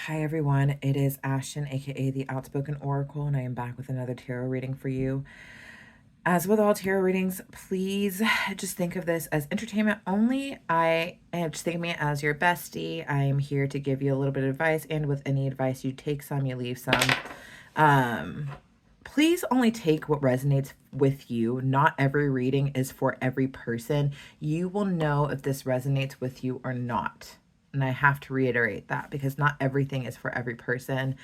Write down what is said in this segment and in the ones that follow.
Hi everyone, it is Ashton, aka the Outspoken Oracle, and I am back with another tarot reading for you. As with all tarot readings, please just think of this as entertainment only. Just think of me as your bestie. I am here to give you a little bit of advice, and with any advice, you take some, you leave some. Please only take what resonates with you. Not every reading is for every person. You will know if this resonates with you or not. And I have to reiterate that because not everything is for every person.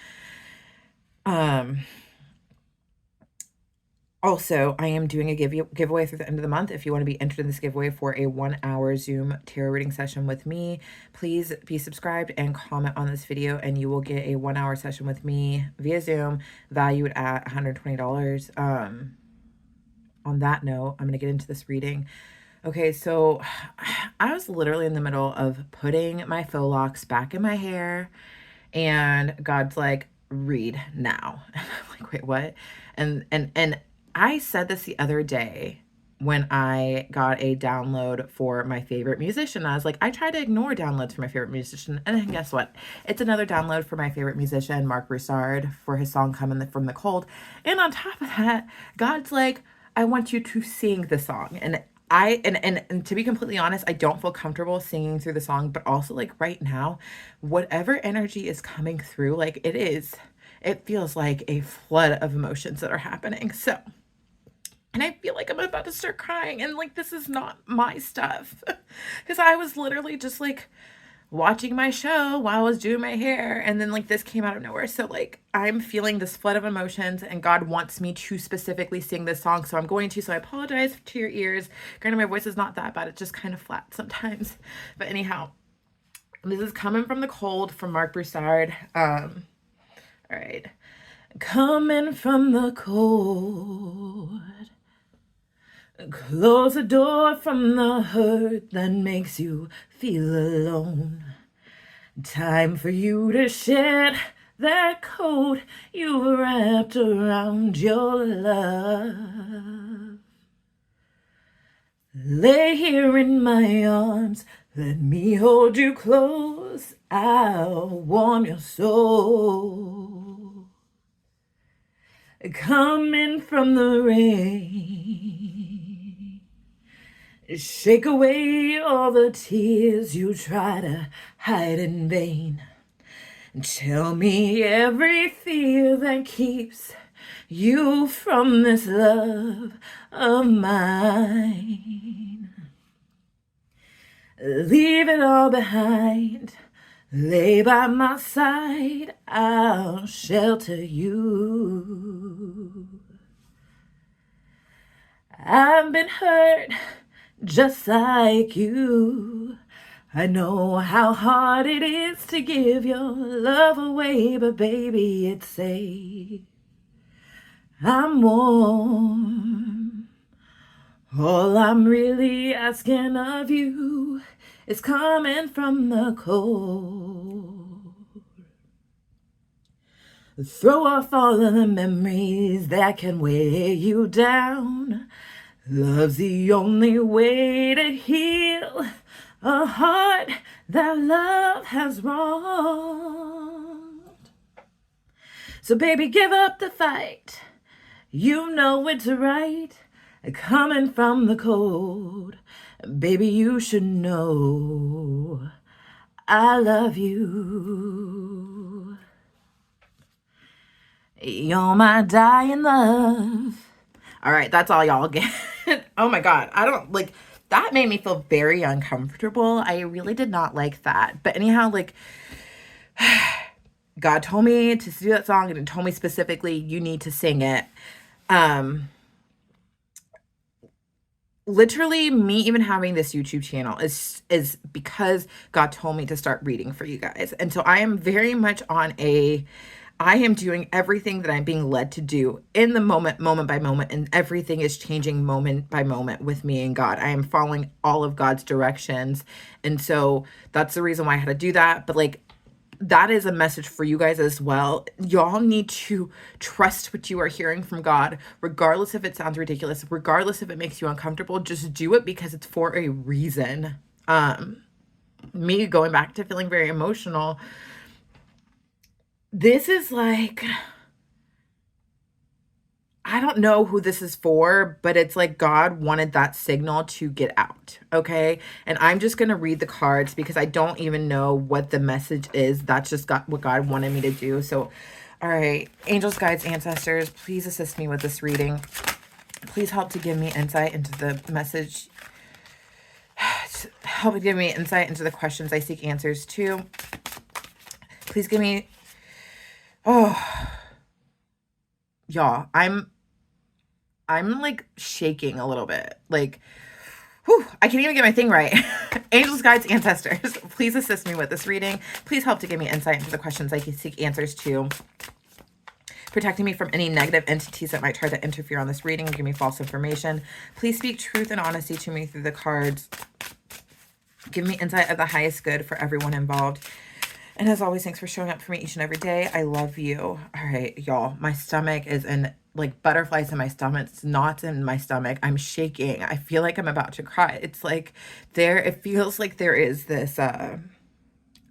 Also, I am doing a giveaway through the end of the month. If you want to be entered in this giveaway for a 1-hour Zoom tarot reading session with me, please be subscribed and comment on this video, and you will get a 1-hour session with me via Zoom, valued at $120. On that note, I'm going to get into this reading. Okay, so I was literally in the middle of putting my faux locks back in my hair, and God's like, read now. And I'm like, wait, what? And I said this the other day when I got a download for my favorite musician. I was like, I try to ignore downloads for my favorite musician. And then guess what? It's another download for my favorite musician, Mark Broussard, for his song Coming from the Cold. And on top of that, God's like, I want you to sing the song. And and to be completely honest, I don't feel comfortable singing through the song, but also like right now, whatever energy is coming through, like it feels like a flood of emotions that are happening. So, and I feel like I'm about to start crying, and like this is not my stuff. Because I was literally just like watching my show while I was doing my hair, and then like this came out of nowhere. So like I'm feeling this flood of emotions, and God wants me to specifically sing this song, so I'm going to. So I apologize to your ears. Granted, my voice is not that bad, it's just kind of flat sometimes. But anyhow, this is Coming from the Cold from Mark Broussard. All right. Coming from the cold, close the door from the hurt that makes you feel alone. Time for you to shed that coat you wrapped around your love. Lay here in my arms, let me hold you close. I'll warm your soul. Coming from the rain, shake away all the tears you try to hide in vain. Tell me every fear that keeps you from this love of mine. Leave it all behind. Lay by my side, I'll shelter you. I've been hurt just like you. I know how hard it is to give your love away, but baby, it's safe. I'm warm. All I'm really asking of you is coming from the cold. Throw off all of the memories that can weigh you down. Love's the only way to heal a heart that love has wronged. So baby, give up the fight. You know it's right. Coming from the cold, baby, you should know I love you. You're my dying love. All right, that's all y'all get. Oh my God, I don't like that. Made me feel very uncomfortable. I really did not like that. But anyhow, like God told me to do that song, and it told me specifically you need to sing it. Literally me even having this YouTube channel is because God told me to start reading for you guys. And so I am very much I am doing everything that I'm being led to do in the moment by moment, and everything is changing moment by moment with me and God. I am following all of God's directions. And so that's the reason why I had to do that. But like, that is a message for you guys as well. Y'all need to trust what you are hearing from God, regardless if it sounds ridiculous, regardless if it makes you uncomfortable. Just do it because it's for a reason. Me going back to feeling very emotional, this is like, I don't know who this is for, but it's like God wanted that signal to get out. Okay. And I'm just going to read the cards because I don't even know what the message is. That's just what God wanted me to do. So, all right, angels, guides, ancestors, please assist me with this reading. Please help to give me insight into the message. Help give me insight into the questions I seek answers to. Please give me, y'all, I'm like shaking a little bit. Like, I can't even get my thing right. Angels, guides, ancestors, please assist me with this reading. Please help to give me insight into the questions I can seek answers to. Protecting me from any negative entities that might try to interfere on this reading and give me false information. Please speak truth and honesty to me through the cards. Give me insight of the highest good for everyone involved. And as always, thanks for showing up for me each and every day. I love you. All right, y'all, my stomach is in like butterflies in my stomach. It's knots in my stomach. I'm shaking. I feel like I'm about to cry. It's like it feels like there is this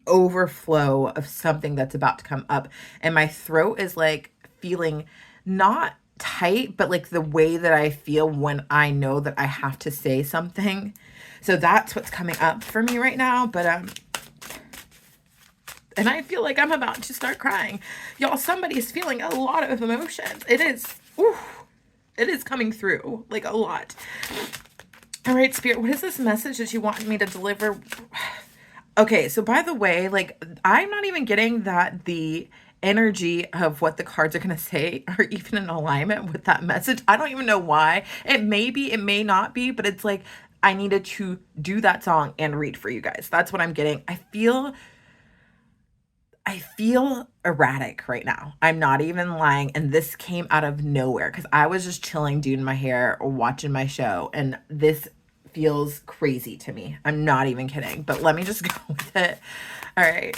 overflow of something that's about to come up. And my throat is like feeling not tight, but like the way that I feel when I know that I have to say something. So that's what's coming up for me right now. But and I feel like I'm about to start crying. Y'all, somebody's feeling a lot of emotions. It is coming through like a lot. All right, Spirit, what is this message that you want me to deliver? Okay, so by the way, like, I'm not even getting that the energy of what the cards are going to say are even in alignment with that message. I don't even know why. It may be, it may not be, but it's like I needed to do that song and read for you guys. That's what I'm getting. I feel erratic right now. I'm not even lying. And this came out of nowhere because I was just chilling, doing my hair or watching my show. And this feels crazy to me. I'm not even kidding. But let me just go with it. All right.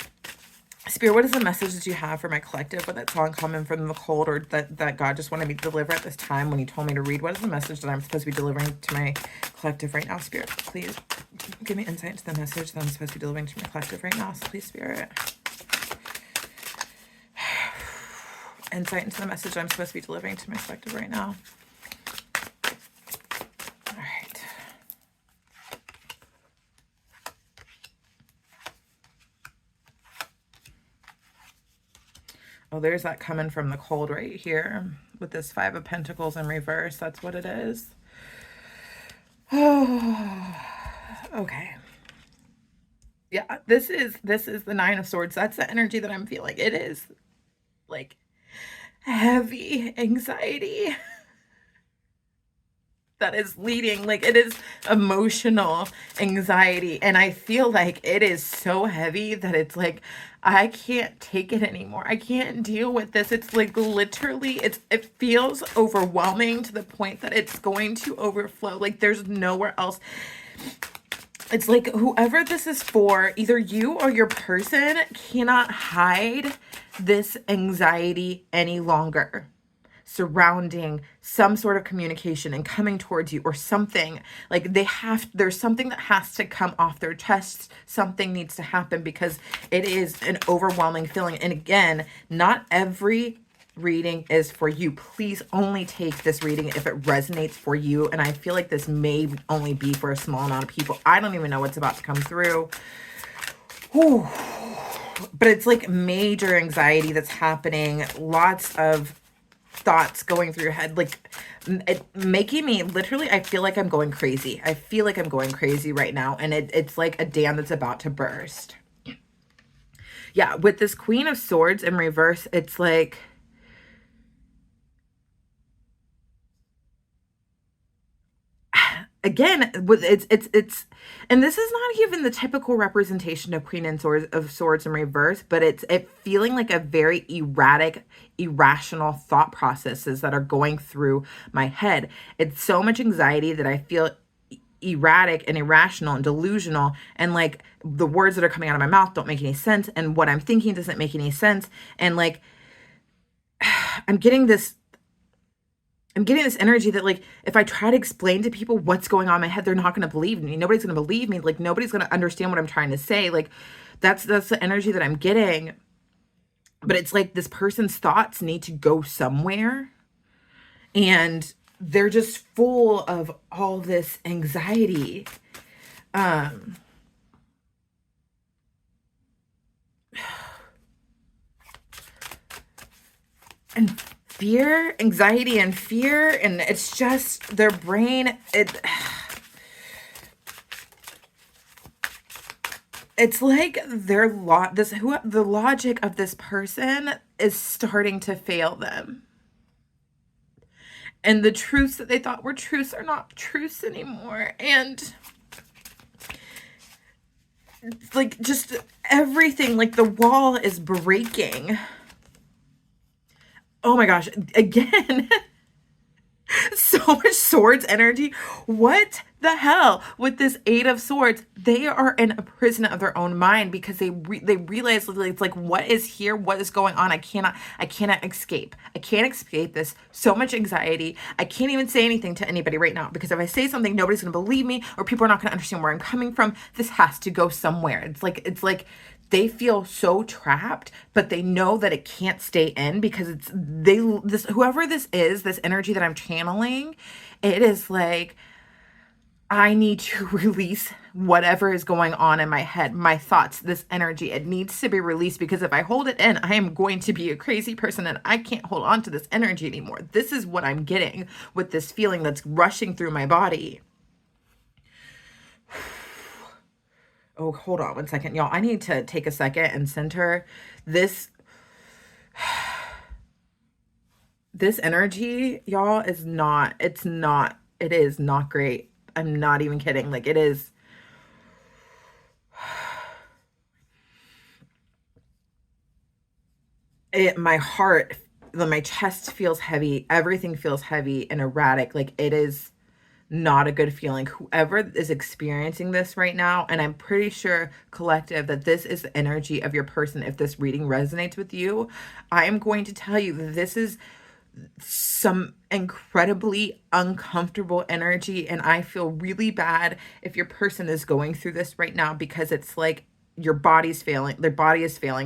Spirit, what is the message that you have for my collective? When that song coming from the cold, or that God just wanted me to deliver at this time when he told me to read? What is the message that I'm supposed to be delivering to my collective right now, Spirit? Please give me insight into the message that I'm supposed to be delivering to my collective right now. So please, Spirit. Insight into the message I'm supposed to be delivering to my collective right now. All right. Oh, there's that coming from the cold right here with this Five of Pentacles in reverse. That's what it is. Oh, okay. Yeah, this is the Nine of Swords. That's the energy that I'm feeling. It is like heavy anxiety that is leading, like it is emotional anxiety, and I feel like it is so heavy that it's like I can't take it anymore. I can't deal with this. It's like literally it feels overwhelming to the point that it's going to overflow. Like there's nowhere else. It's like whoever this is for, either you or your person cannot hide this anxiety any longer surrounding some sort of communication and coming towards you or something. Like there's something that has to come off their chest. Something needs to happen because it is an overwhelming feeling. And again, not every reading is for you. Please only take this reading if it resonates for you. And I feel like this may only be for a small amount of people. I don't even know what's about to come through. Whew. But it's like major anxiety that's happening. Lots of thoughts going through your head, like it making me literally, I feel like I'm going crazy. I feel like I'm going crazy right now. And it's like a dam that's about to burst. Yeah, with this Queen of Swords in reverse, it's like, again, it's and this is not even the typical representation of Queen and Swords in reverse, but it's feeling like a very erratic, irrational thought processes that are going through my head. It's so much anxiety that I feel erratic and irrational and delusional, and like the words that are coming out of my mouth don't make any sense, and what I'm thinking doesn't make any sense, and like I'm getting this energy that like if I try to explain to people what's going on in my head, they're not going to believe me. Nobody's going to believe me. Like nobody's going to understand what I'm trying to say. Like that's the energy that I'm getting. But it's like this person's thoughts need to go somewhere, and they're just full of all this anxiety. Um, and anxiety and fear, and it's just their brain, it's like the logic of this person is starting to fail them. And the truths that they thought were truths are not truths anymore. And like just everything, like the wall is breaking. Oh my gosh, again. So much swords energy. What the hell with this 8 of Swords? They are in a prison of their own mind because they realize it's like, what is here? What is going on? I cannot escape. I can't escape this. So much anxiety. I can't even say anything to anybody right now because if I say something, nobody's going to believe me, or people are not going to understand where I'm coming from. This has to go somewhere. It's like they feel so trapped, but they know that it can't stay in because whoever this is, this energy that I'm channeling, it is like, I need to release whatever is going on in my head, my thoughts, this energy. It needs to be released because if I hold it in, I am going to be a crazy person and I can't hold on to this energy anymore. This is what I'm getting with this feeling that's rushing through my body. Oh, hold on one second, y'all. I need to take a second and center this. This energy, y'all, it is not great. I'm not even kidding. Like, it is. My heart, my chest feels heavy. Everything feels heavy and erratic. Like, it is not a good feeling. Whoever is experiencing this right now, and I'm pretty sure collective that this is the energy of your person. If this reading resonates with you, I am going to tell you that this is some incredibly uncomfortable energy, and I feel really bad if your person is going through this right now because it's like their body is failing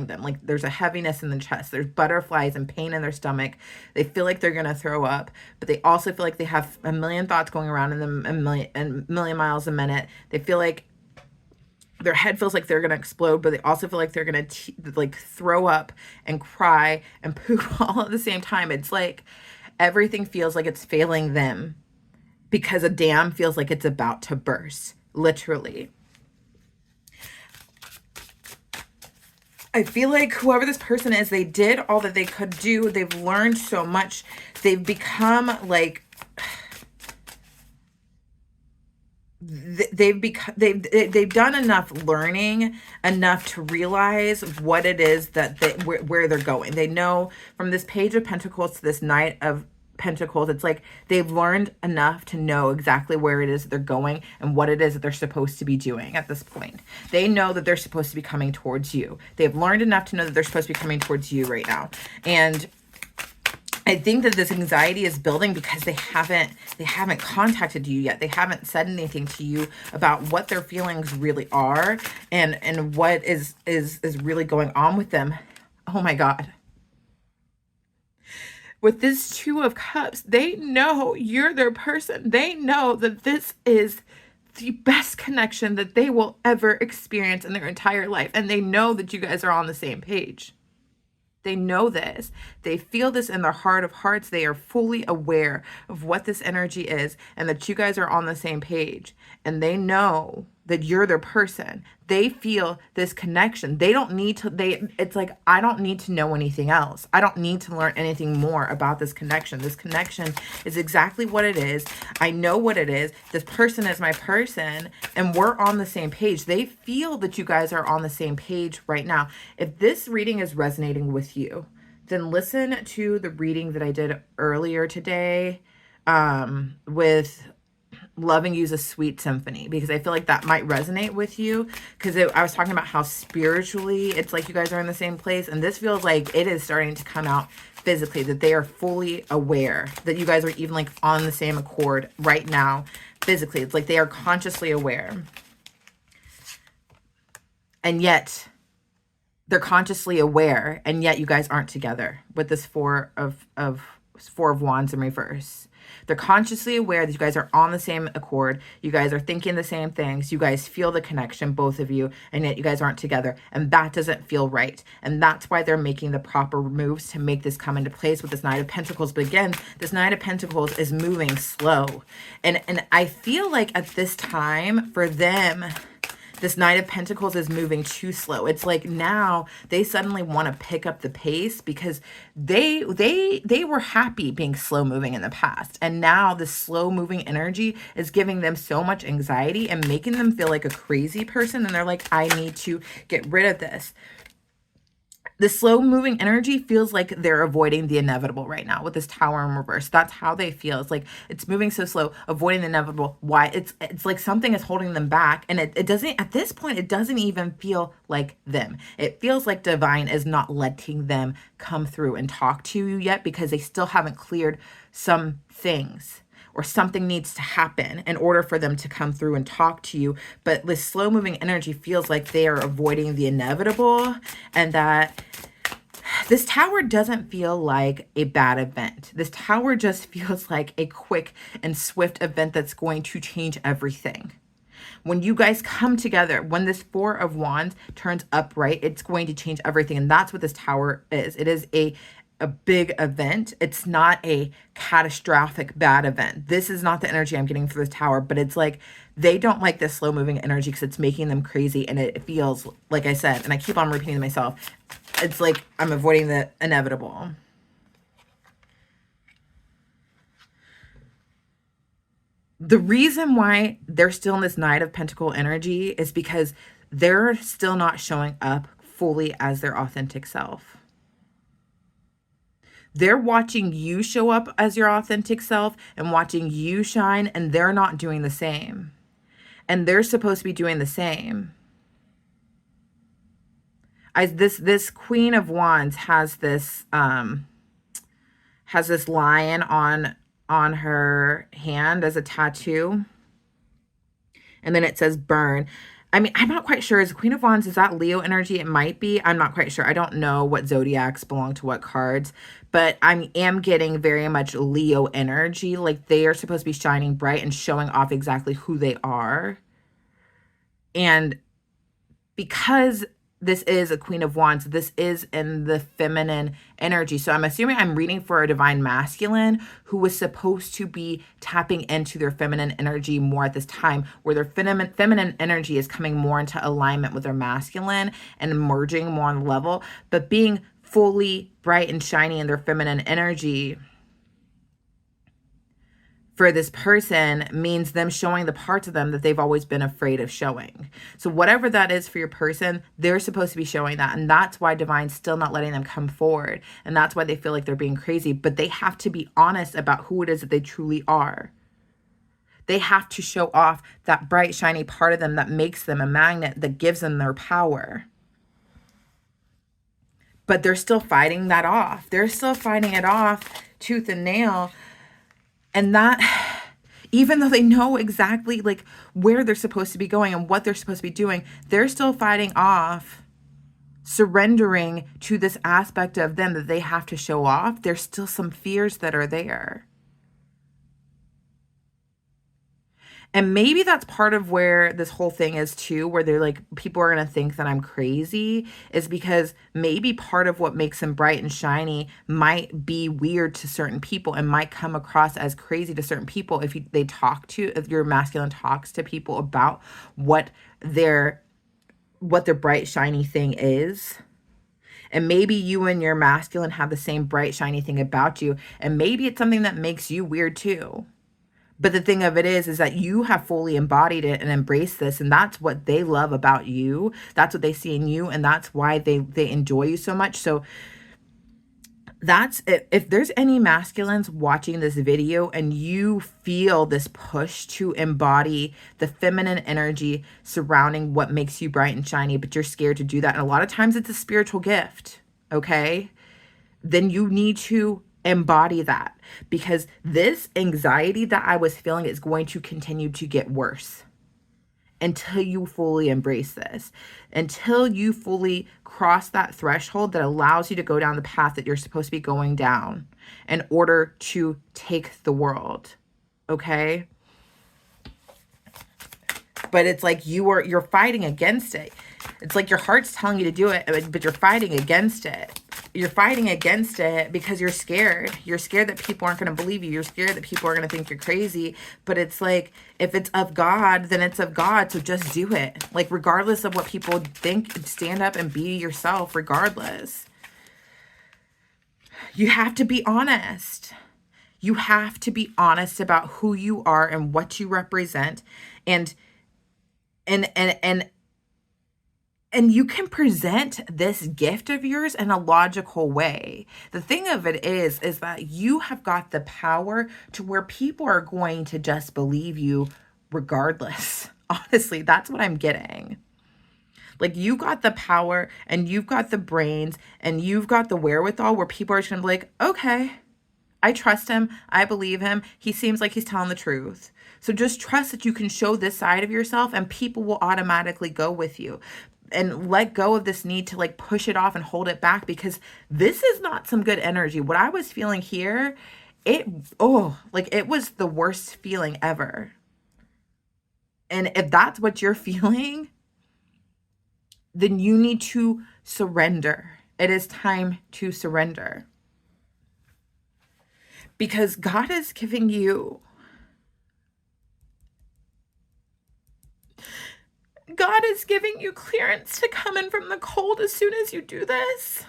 them. Like, there's a heaviness in the chest, there's butterflies and pain in their stomach. They feel like they're gonna throw up, but they also feel like they have a million thoughts going around in them, a million miles a minute. They feel like their head feels like they're gonna explode, but they also feel like they're gonna like throw up and cry and poop all at the same time. It's like everything feels like it's failing them because a dam feels like it's about to burst, literally. I feel like whoever this person is, they did all that they could do. They've learned so much. They've become like, they've done enough learning, enough to realize what it is that where they're going. They know from this Page of Pentacles to this Knight of Pentacles, it's like they've learned enough to know exactly where it is that they're going and what it is that they're supposed to be doing at this point. They know that they're supposed to be coming towards you. They've learned enough to know that they're supposed to be coming towards you right now. And I think that this anxiety is building because they haven't contacted you yet. They haven't said anything to you about what their feelings really are and what is really going on with them. Oh my God. With this 2 of Cups, they know you're their person. They know that this is the best connection that they will ever experience in their entire life. And they know that you guys are on the same page. They know this. They feel this in their heart of hearts. They are fully aware of what this energy is and that you guys are on the same page. And they know that you're their person. They feel this connection. They don't need to, it's like, I don't need to know anything else. I don't need to learn anything more about this connection. This connection is exactly what it is. I know what it is. This person is my person and we're on the same page. They feel that you guys are on the same page right now. If this reading is resonating with you, then listen to the reading that I did earlier today with Loving You's a Sweet Symphony, because I feel like that might resonate with you, because I was talking about how spiritually it's like you guys are in the same place, and this feels like it is starting to come out physically, that they are fully aware that you guys are even like on the same accord right now physically. It's like they are consciously aware, and yet they're consciously aware, and yet you guys aren't together with this Four of Wands in reverse. They're consciously aware that you guys are on the same accord. You guys are thinking the same things. You guys feel the connection, both of you, and yet you guys aren't together. And that doesn't feel right. And that's why they're making the proper moves to make this come into place with this Knight of Pentacles. But again, this Knight of Pentacles is moving slow. And I feel like at this time for them, this Knight of Pentacles is moving too slow. It's like now they suddenly want to pick up the pace because they were happy being slow moving in the past. And now the slow moving energy is giving them so much anxiety and making them feel like a crazy person. And they're like, I need to get rid of this. The slow moving energy feels like they're avoiding the inevitable right now with this Tower in reverse. That's how they feel. It's like it's moving so slow, avoiding the inevitable. Why? It's like something is holding them back. And it doesn't, at this point, it doesn't even feel like them. It feels like divine is not letting them come through and talk to you yet because they still haven't cleared some things, or something needs to happen in order for them to come through and talk to you. But this slow moving energy feels like they are avoiding the inevitable, and that this Tower doesn't feel like a bad event. This Tower just feels like a quick and swift event that's going to change everything. When you guys come together, when this Four of Wands turns upright, it's going to change everything. And that's what this Tower is. It is a big event. It's not a catastrophic bad event. This is not the energy I'm getting for this Tower, but it's like they don't like this slow moving energy because it's making them crazy. And it feels, like I said, and I keep on repeating to myself, it's like I'm avoiding the inevitable. The reason why they're still in this Knight of Pentacle energy is because they're still not showing up fully as their authentic self. They're watching you show up as your authentic self and watching you shine, and they're not doing the same. And they're supposed to be doing the same. This Queen of Wands has this lion on her hand as a tattoo. And then it says burn. I mean, I'm not quite sure. Is the Queen of Wands, is that Leo energy? It might be. I'm not quite sure. I don't know what zodiacs belong to what cards, but I am getting very much Leo energy. Like they are supposed to be shining bright and showing off exactly who they are. And because this is a Queen of Wands, this is in the feminine energy. So I'm assuming I'm reading for a divine masculine who was supposed to be tapping into their feminine energy more at this time, where their feminine energy is coming more into alignment with their masculine and merging more on the level, but being fully bright and shiny in their feminine energy for this person means them showing the parts of them that they've always been afraid of showing. So whatever that is for your person, they're supposed to be showing that. And that's why divine's still not letting them come forward. And that's why they feel like they're being crazy. But they have to be honest about who it is that they truly are. They have to show off that bright, shiny part of them that makes them a magnet, that gives them their power. But they're still fighting that off. They're still fighting it off tooth and nail. And that, even though they know exactly like where they're supposed to be going and what they're supposed to be doing, they're still fighting off surrendering to this aspect of them that they have to show off. There's still some fears that are there. And maybe that's part of where this whole thing is too, where they're like, people are going to think that I'm crazy, is because maybe part of what makes them bright and shiny might be weird to certain people and might come across as crazy to certain people if your masculine talks to people about what their bright, shiny thing is. And maybe you and your masculine have the same bright, shiny thing about you. And maybe it's something that makes you weird too. But the thing of it is that you have fully embodied it and embraced this. And that's what they love about you. That's what they see in you. And that's why they enjoy you so much. So that's it. If there's any masculines watching this video and you feel this push to embody the feminine energy surrounding what makes you bright and shiny, but you're scared to do that, and a lot of times it's a spiritual gift, okay? Then you need to embody that, because this anxiety that I was feeling is going to continue to get worse until you fully embrace this, until you fully cross that threshold that allows you to go down the path that you're supposed to be going down in order to take the world. Okay? But it's like you're fighting against it. It's like your heart's telling you to do it, but you're fighting against it. You're fighting against it because you're scared. You're scared that people aren't going to believe you. You're scared that people are going to think you're crazy. But it's like, if it's of God, then it's of God. So just do it. Like, regardless of what people think, stand up and be yourself regardless. You have to be honest. You have to be honest about who you are and what you represent. And you can present this gift of yours in a logical way. The thing of it is that you have got the power to where people are going to just believe you regardless. Honestly, that's what I'm getting. Like, you got the power and you've got the brains and you've got the wherewithal where people are just gonna be like, okay, I trust him. I believe him. He seems like he's telling the truth. So just trust that you can show this side of yourself and people will automatically go with you. And let go of this need to like push it off and hold it back, because this is not some good energy. What I was feeling here, it was the worst feeling ever. And if that's what you're feeling, then you need to surrender. It is time to surrender. Because God is giving you clearance to come in from the cold as soon as you do this.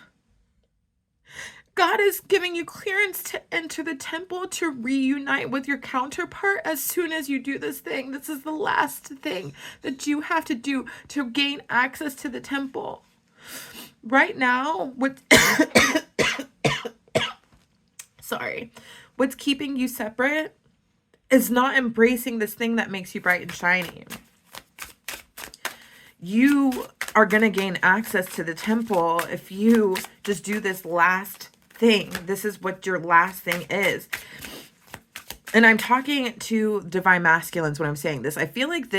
God is giving you clearance to enter the temple, to reunite with your counterpart as soon as you do this thing. This is the last thing that you have to do to gain access to the temple. Right now, what's keeping you separate is not embracing this thing that makes you bright and shiny. You are going to gain access to the temple if you just do this last thing. This is what your last thing is. And I'm talking to divine masculines when I'm saying this. I feel like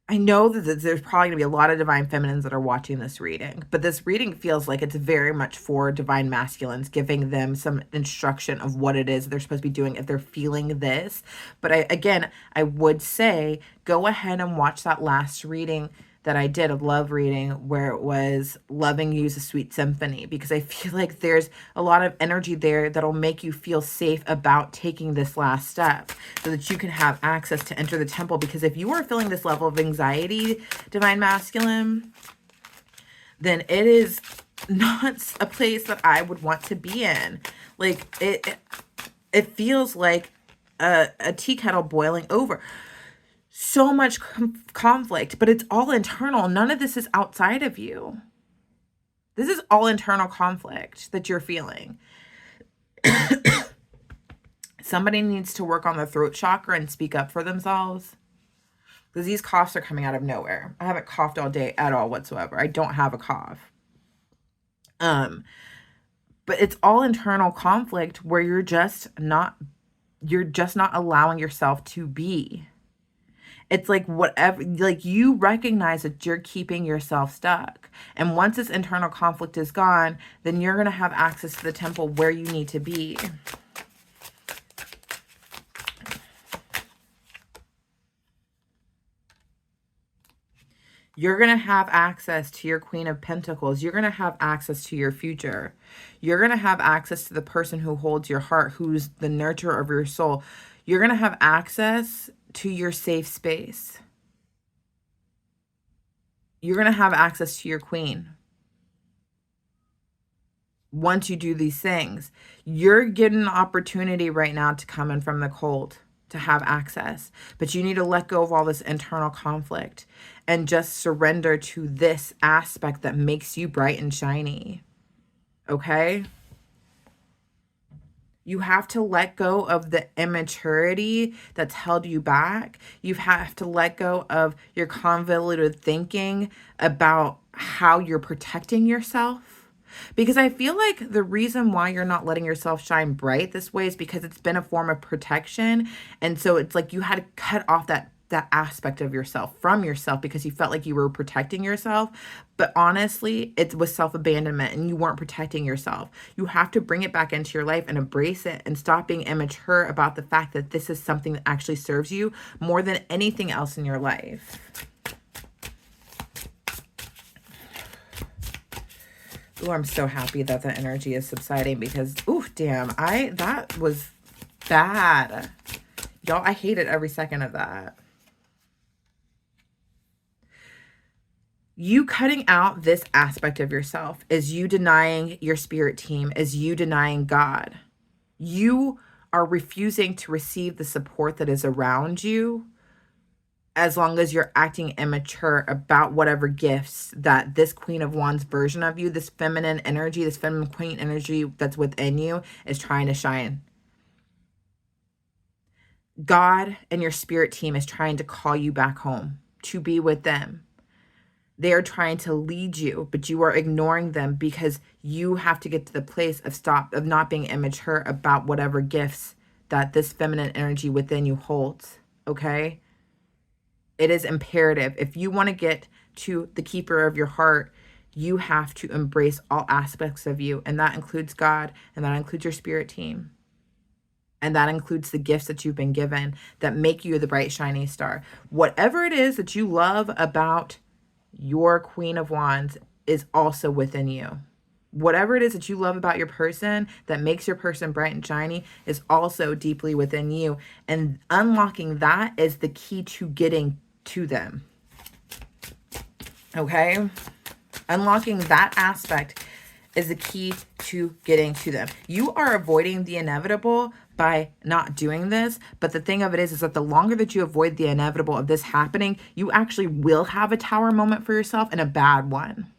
I know that there's probably going to be a lot of divine feminines that are watching this reading, but this reading feels like it's very much for divine masculines, giving them some instruction of what it is they're supposed to be doing if they're feeling this. But I would say go ahead and watch that last reading that I did, a love reading, where it was loving you is a sweet symphony, because I feel like there's a lot of energy there that'll make you feel safe about taking this last step so that you can have access to enter the temple. Because if you are feeling this level of anxiety, divine masculine, then it is not a place that I would want to be in. Like, it feels like a tea kettle boiling over. So much conflict, but it's all internal. None of this is outside of you. This is all internal conflict that you're feeling. Somebody needs to work on the throat chakra and speak up for themselves, because these coughs are coming out of nowhere. I haven't coughed all day at all whatsoever. I don't have a cough. But it's all internal conflict where you're just not allowing yourself to be. It's like whatever, like you recognize that you're keeping yourself stuck. And once this internal conflict is gone, then you're going to have access to the temple where you need to be. You're going to have access to your Queen of Pentacles. You're going to have access to your future. You're going to have access to the person who holds your heart, who's the nurturer of your soul. You're going to have access to your safe space. You're going to have access to your queen. Once you do these things, you're getting an opportunity right now to come in from the cold, to have access. But you need to let go of all this internal conflict and just surrender to this aspect that makes you bright and shiny. Okay? You have to let go of the immaturity that's held you back. You have to let go of your convoluted thinking about how you're protecting yourself. Because I feel like the reason why you're not letting yourself shine bright this way is because it's been a form of protection. And so it's like you had to cut off that that aspect of yourself from yourself because you felt like you were protecting yourself. But honestly, it was self-abandonment and you weren't protecting yourself. You have to bring it back into your life and embrace it and stop being immature about the fact that this is something that actually serves you more than anything else in your life. Oh, I'm so happy that the energy is subsiding because, ooh, damn, that was bad. Y'all, I hated every second of that. You cutting out this aspect of yourself is you denying your spirit team, is you denying God. You are refusing to receive the support that is around you as long as you're acting immature about whatever gifts that this Queen of Wands version of you, this feminine energy, this feminine queen energy that's within you is trying to shine. God and your spirit team is trying to call you back home to be with them. They are trying to lead you, but you are ignoring them because you have to get to the place of not being immature about whatever gifts that this feminine energy within you holds. Okay? It is imperative. If you want to get to the keeper of your heart, you have to embrace all aspects of you. And that includes God, and that includes your spirit team. And that includes the gifts that you've been given that make you the bright, shiny star. Whatever it is that you love about your Queen of Wands is also within you. Whatever it is that you love about your person that makes your person bright and shiny is also deeply within you. And unlocking that is the key to getting to them. Okay? Unlocking that aspect is the key to getting to them. You are avoiding the inevitable by not doing this. But the thing of it is that the longer that you avoid the inevitable of this happening, you actually will have a tower moment for yourself, and a bad one.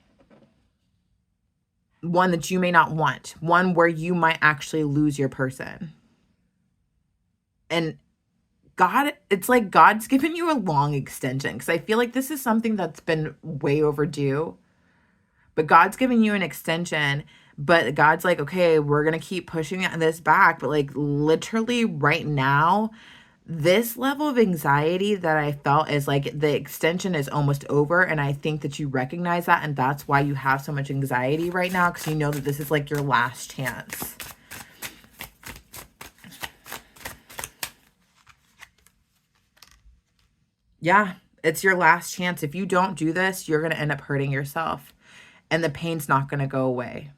One that you may not want. One where you might actually lose your person. And God, it's like God's given you a long extension, because I feel like this is something that's been way overdue. But God's giving you an extension, but God's like, okay, we're going to keep pushing this back. But like literally right now, this level of anxiety that I felt is like the extension is almost over. And I think that you recognize that. And that's why you have so much anxiety right now, because you know that this is like your last chance. Yeah, it's your last chance. If you don't do this, you're going to end up hurting yourself. And the pain's not going to go away.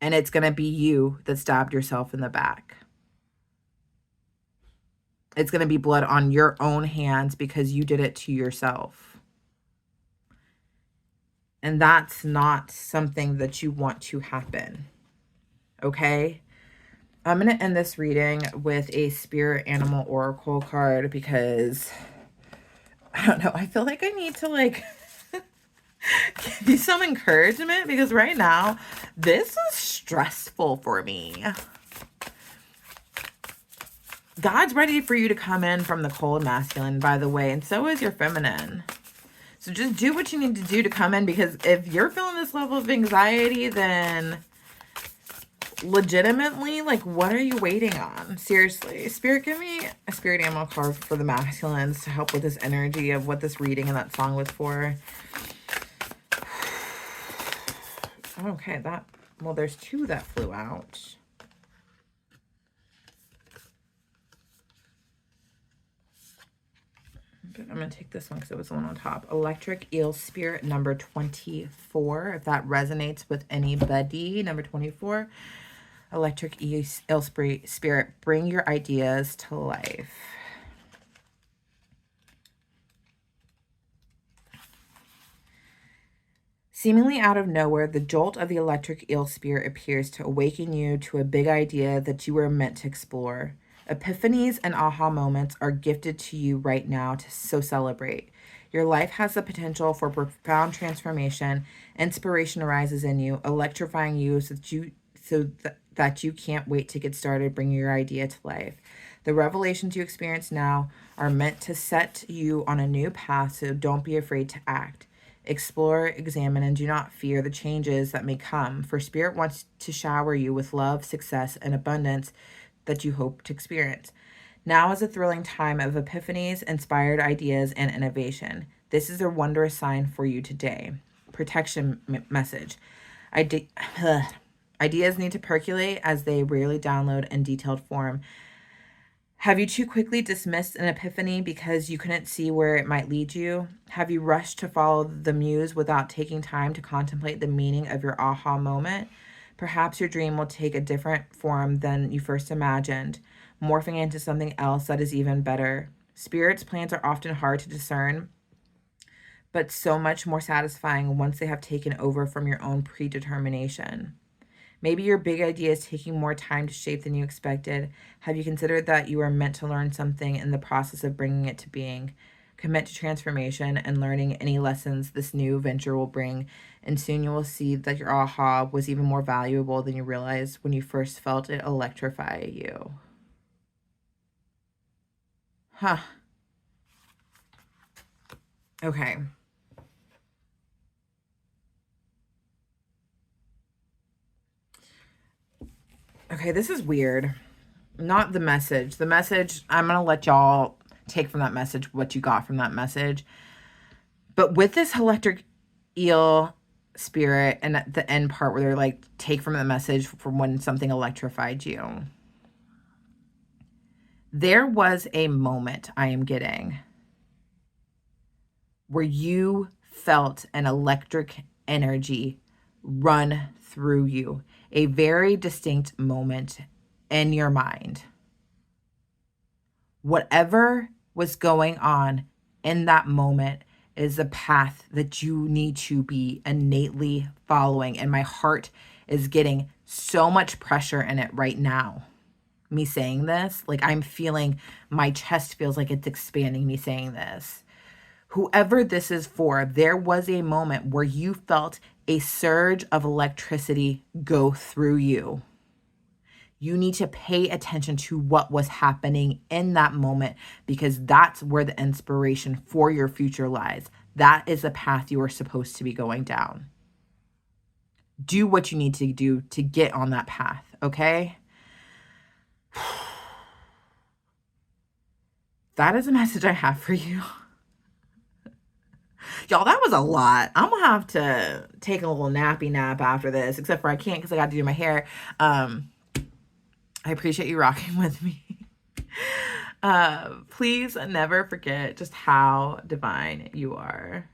And it's going to be you that stabbed yourself in the back. It's going to be blood on your own hands because you did it to yourself. And that's not something that you want to happen. Okay? I'm going to end this reading with a spirit animal oracle card because, I don't know, I feel like I need to like give you some encouragement, because right now this is stressful for me. God's ready for you to come in from the cold masculine, by the way, and so is your feminine. So just do what you need to do to come in, because if you're feeling this level of anxiety, then legitimately, like, what are you waiting on? Seriously. Spirit, give me a spirit animal card for the masculines to help with this energy of what this reading and that song was for. Okay, well, there's two that flew out. But I'm going to take this one because it was the one on top. Electric Eel Spirit number 24. If that resonates with anybody, number 24. Electric Eel Spirit, bring your ideas to life. Seemingly out of nowhere, the jolt of the electric eel spirit appears to awaken you to a big idea that you were meant to explore. Epiphanies and aha moments are gifted to you right now to so celebrate. Your life has the potential for profound transformation. Inspiration arises in you, electrifying you so that you can't wait to get started bringing your idea to life. The revelations you experience now are meant to set you on a new path, so don't be afraid to act. Explore, examine, and do not fear the changes that may come, for Spirit wants to shower you with love, success, and abundance that you hope to experience. Now is a thrilling time of epiphanies, inspired ideas, and innovation. This is a wondrous sign for you today. Protection message. Ide- Ideas need to percolate as they rarely download in detailed form. Have you too quickly dismissed an epiphany because you couldn't see where it might lead you? Have you rushed to follow the muse without taking time to contemplate the meaning of your aha moment? Perhaps your dream will take a different form than you first imagined, morphing into something else that is even better. Spirit's plans are often hard to discern, but so much more satisfying once they have taken over from your own predetermination. Maybe your big idea is taking more time to shape than you expected. Have you considered that you are meant to learn something in the process of bringing it to being? Commit to transformation and learning any lessons this new venture will bring, and soon you will see that your aha was even more valuable than you realized when you first felt it electrify you. Huh. Okay. Okay, this is weird. Not the message. The message, I'm going to let y'all take from that message what you got from that message. But with this electric eel spirit and at the end part where they're like, take from the message from when something electrified you, there was a moment I am getting where you felt an electric energy run through you, a very distinct moment in your mind. Whatever was going on in that moment is a path that you need to be innately following. And my heart is getting so much pressure in it right now. Me saying this, like I'm feeling my chest feels like it's expanding me saying this. Whoever this is for, there was a moment where you felt a surge of electricity go through you. You need to pay attention to what was happening in that moment because that's where the inspiration for your future lies. That is the path you are supposed to be going down. Do what you need to do to get on that path, okay? That is a message I have for you. Y'all, that was a lot. I'm gonna have to take a little nappy nap after this, except for I can't because I got to do my hair. I appreciate you rocking with me. Please never forget just how divine you are.